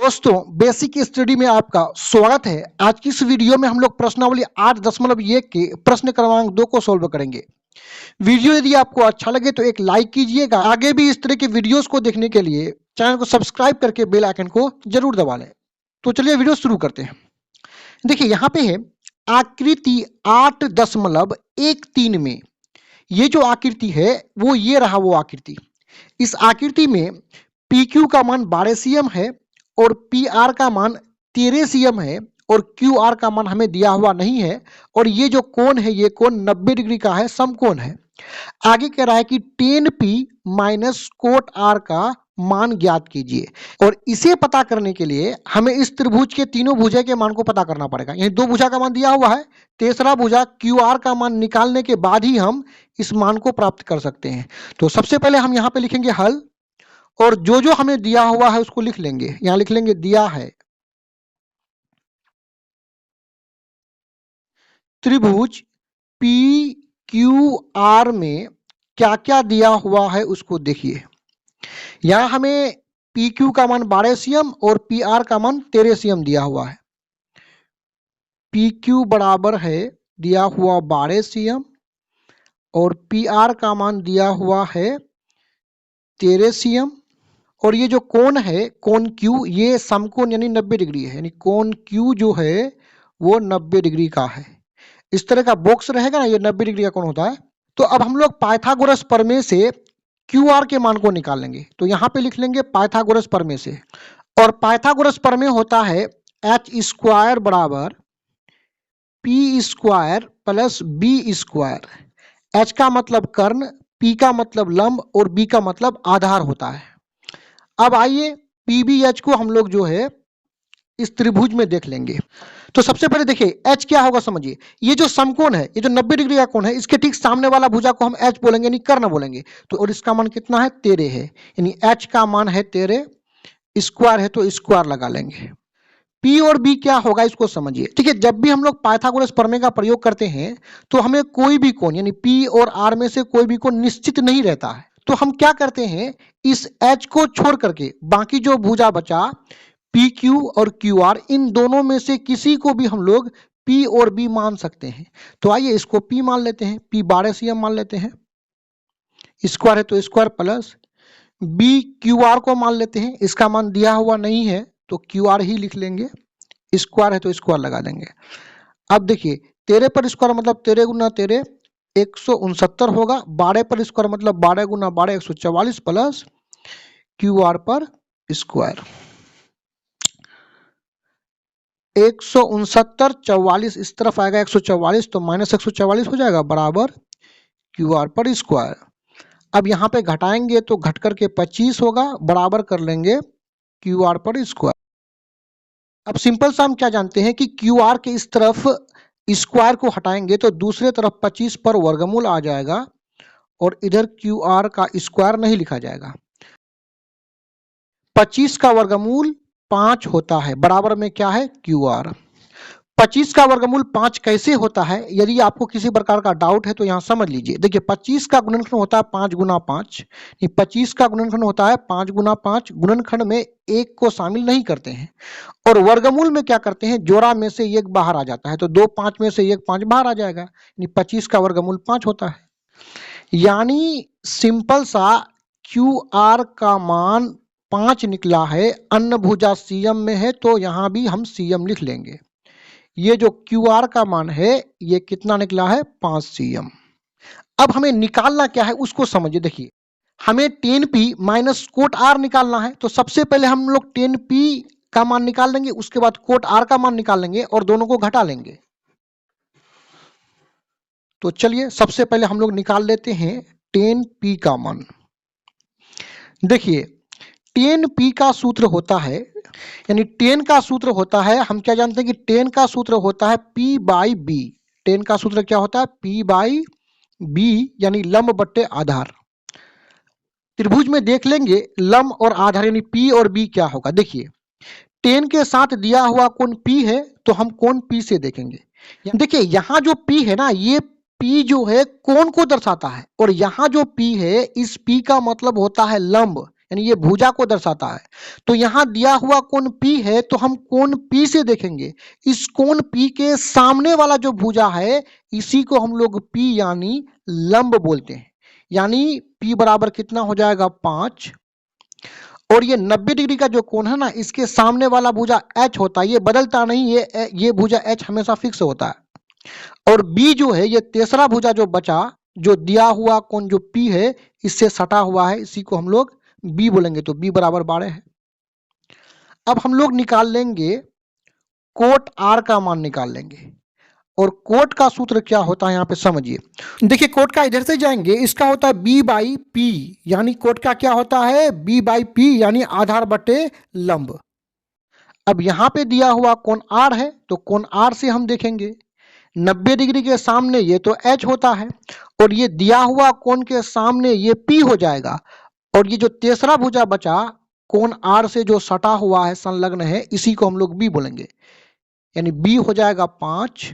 दोस्तों basic study में आपका स्वागत है। आज की इस वीडियो में हम लोग प्रश्नावली 8.1 के प्रश्न क्रमांक 2 को सॉल्व करेंगे। वीडियो यदि आपको अच्छा लगे तो एक लाइक कीजिएगा। आगे भी इस तरह के वीडियोस को देखने के लिए चैनल को सब्सक्राइब करके बेल आइकन को जरूर दबा लें। तो चलिए वीडियो शुरू करते हैं। देखिए यहाँ पे है आकृति 8.13 में ये जो आकृति है वो ये रहा वो आकृति। इस आकृति में पी क्यू का मान 12 सीएम है और पी आर का मान 13 सीएम है और क्यू आर का मान हमें दिया हुआ नहीं है और ये जो कोण है ये कोण 90 डिग्री का है, समकोण है। आगे कह रहा है कि tan p minus cot R का मान ज्ञात कीजिए और इसे पता करने के लिए हमें इस त्रिभुज के तीनों भुजा के मान को पता करना पड़ेगा। यही दो भुजा का मान दिया हुआ है, तीसरा भुजा क्यू आर का मान निकालने के बाद ही हम इस मान को प्राप्त कर सकते हैं। तो सबसे पहले हम यहाँ पे लिखेंगे हल और जो जो हमें दिया हुआ है उसको लिख लेंगे। यहां लिख लेंगे दिया है त्रिभुज पी क्यू आर में क्या क्या दिया हुआ है उसको देखिए। यहां हमें पी क्यू का मान 12 सीएम और पी आर का मान 13 सीएम दिया हुआ है। पी क्यू बराबर है दिया हुआ 12 सीएम और पी आर का मान दिया हुआ है 13 सीएम और ये जो कोण है कोण क्यू ये समकोण यानी 90 डिग्री है, यानी कोण क्यू जो है वो 90 डिग्री का है। इस तरह का बॉक्स रहेगा ना, ये 90 डिग्री का कोण होता है। तो अब हम लोग पाइथागोरस प्रमेय से क्यू आर के मान को निकाल लेंगे। तो यहाँ पे लिख लेंगे पाइथागोरस प्रमेय से, और पाइथागोरस प्रमेय होता है एच स्क्वायर बराबर P square plus B square. H का मतलब कर्ण, पी का मतलब लंब और बी का मतलब आधार होता है। अब आइए पीबीएच को हम लोग जो है इस त्रिभुज में देख लेंगे। तो सबसे पहले देखिए एच क्या होगा समझिए। ये जो समकोण है, ये जो 90 डिग्री का कोण है, इसके ठीक सामने वाला भुजा को हम एच बोलेंगे यानी कर्ण बोलेंगे। तो और इसका मान कितना है 13 है, यानी एच का मान है 13, स्क्वायर है तो स्क्वायर लगा लेंगे। पी और बी क्या होगा इसको समझिए। ठीक है, जब भी हम लोग पाइथागोरस प्रमेय का प्रयोग करते हैं तो हमें कोई भी कोण यानी पी और आर में से कोई भी कोण निश्चित नहीं रहता है। तो हम क्या करते हैं, इस एच को छोड़ करके बाकी जो भुजा बचा पी क्यू और क्यू आर, इन दोनों में से किसी को भी हम लोग पी और बी मान सकते हैं। तो आइए इसको पी मान लेते हैं, पी 12 सीएम मान लेते हैं, स्क्वायर है तो square plus B Q R को मान लेते हैं, इसका मान दिया हुआ नहीं है तो क्यू आर ही लिख लेंगे, स्क्वायर है तो स्क्वायर लगा देंगे। अब देखिए 13 पर स्क्वायर मतलब 13 गुना 13 169 होगा, 12 पर स्क्वायर मतलब 12 गुना 12 144 प्लस क्यू आर पर स्क्वायर 169 44 इस तरफ आएगा 144 तो माइनस 144 हो जाएगा बराबर क्यू आर पर स्क्वायर। अब यहाँ पे घटाएंगे तो घट करके 25 होगा बराबर कर लेंगे क्यू आर पर स्क्वायर। अब सिंपल सा हम क्या जानते हैं कि क्यू आर के इस तरफ स्क्वायर को हटाएंगे तो दूसरे तरफ 25 पर वर्गमूल आ जाएगा और इधर क्यू आर का स्क्वायर नहीं लिखा जाएगा। 25 का वर्गमूल 5 होता है, बराबर में क्या है क्यू आर। 25 का वर्गमूल 5 कैसे होता है, यदि आपको किसी प्रकार का डाउट है तो यहां समझ लीजिए। देखिए 25 का गुणनखंड होता है 5 गुना 5, 25 का गुणनखंड होता है 5 गुना 5, गुणनखंड में एक को शामिल नहीं करते हैं और वर्गमूल में क्या करते हैं, जोड़ा में से एक बाहर आ जाता है तो 2 5 में से एक 5 बाहर आ जाएगा, यानी 25 का वर्गमूल 5 होता है। यानी सिंपल सा क्यू आर का मान 5 निकला है, अन्य भुजा सीएम में है तो यहां भी हम सीएम लिख लेंगे। ये जो क्यू आर का मान है ये कितना निकला है 5 सीएम। अब हमें निकालना क्या है उसको समझिए। देखिए हमें tan p minus cot R निकालना है, तो सबसे पहले हम लोग tan p का मान निकाल लेंगे, उसके बाद कोट आर का मान निकाल लेंगे और दोनों को घटा लेंगे। तो चलिए सबसे पहले हम लोग निकाल लेते हैं tan p का मान। देखिए tan p का सूत्र होता है, यानी tan का सूत्र होता है, हम क्या जानते हैं कि tan का सूत्र होता है p बाई बी। tan का सूत्र क्या होता है p बाई बी, यानी लंब बट्टे आधार। त्रिभुज में देख लेंगे लंब और आधार यानी p और b क्या होगा। देखिए tan के साथ दिया हुआ कोण p है तो हम कोण p से देखेंगे। देखिए यहाँ जो p है ना, ये p जो है कोण को दर्शाता है और यहाँ जो p है इस p का मतलब होता है लंब, यानी ये भुजा को दर्शाता है। तो यहाँ दिया हुआ कोण P है तो हम कोण P से देखेंगे। इस कोण P के सामने वाला जो भुजा है इसी को हम लोग P यानी लंब बोलते हैं। यानी P बराबर कितना हो जाएगा 5, और ये 90 डिग्री का जो कोण है ना इसके सामने वाला भुजा H होता है, ये बदलता नहीं, ये भुजा H हमेशा फिक्स होता है। और B जो है ये तीसरा भुजा जो बचा, जो दिया हुआ कोण जो P है इससे सटा हुआ है, इसी को हम लोग B बोलेंगे। तो B बराबर 12 है। अब हम लोग निकाल लेंगे कोट R का मान निकाल लेंगे, और कोट का सूत्र क्या होता है यहाँ पे समझिए। देखिए कोट का इधर से जाएंगे, इसका होता है B बाई P, यानी कोट का क्या होता है B बाई P यानी आधार बटे लंब। अब यहाँ पे दिया हुआ कोण R है तो कोण R से हम देखेंगे 90 डिग्री के सामने ये तो H होता है, और ये दिया हुआ कोण के सामने ये P हो जाएगा, और ये जो तीसरा भुजा बचा कोण R से जो सटा हुआ है संलग्न है इसी को हम लोग B बोलेंगे, यानी B हो जाएगा 5।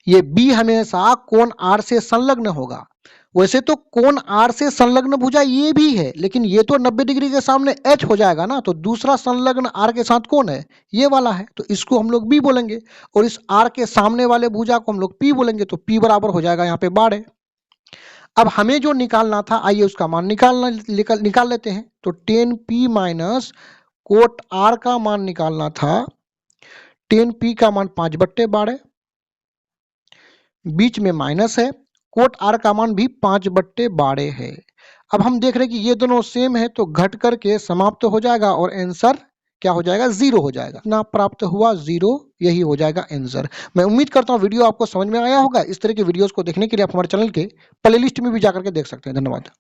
ये B हमेशा कोण R से संलग्न होगा। वैसे तो कोण R से संलग्न भुजा ये भी है, लेकिन ये तो 90 डिग्री के सामने H हो जाएगा ना, तो दूसरा संलग्न R के साथ कौन है, ये वाला है, तो इसको हम लोग B बोलेंगे, और इस R के सामने वाले भुजा को हम लोग P बोलेंगे। तो P बराबर हो जाएगा यहाँ पे 12। अब हमें जो निकालना था आइए उसका मान निकाल लेते हैं। तो 10P माइनस कोट R का मान निकालना था, 10P का मान 5/12, बीच में माइनस है, कोट R का मान भी 5/12 है। अब हम देख रहे हैं कि ये दोनों सेम है तो घट करके समाप्त हो जाएगा और आंसर क्या हो जाएगा 0 हो जाएगा। ना प्राप्त हुआ 0, यही हो जाएगा आंसर। मैं उम्मीद करता हूँ वीडियो आपको समझ में आया होगा। इस तरह के वीडियोस को देखने के लिए आप हमारे चैनल के प्लेलिस्ट में भी जाकर के देख सकते हैं। धन्यवाद।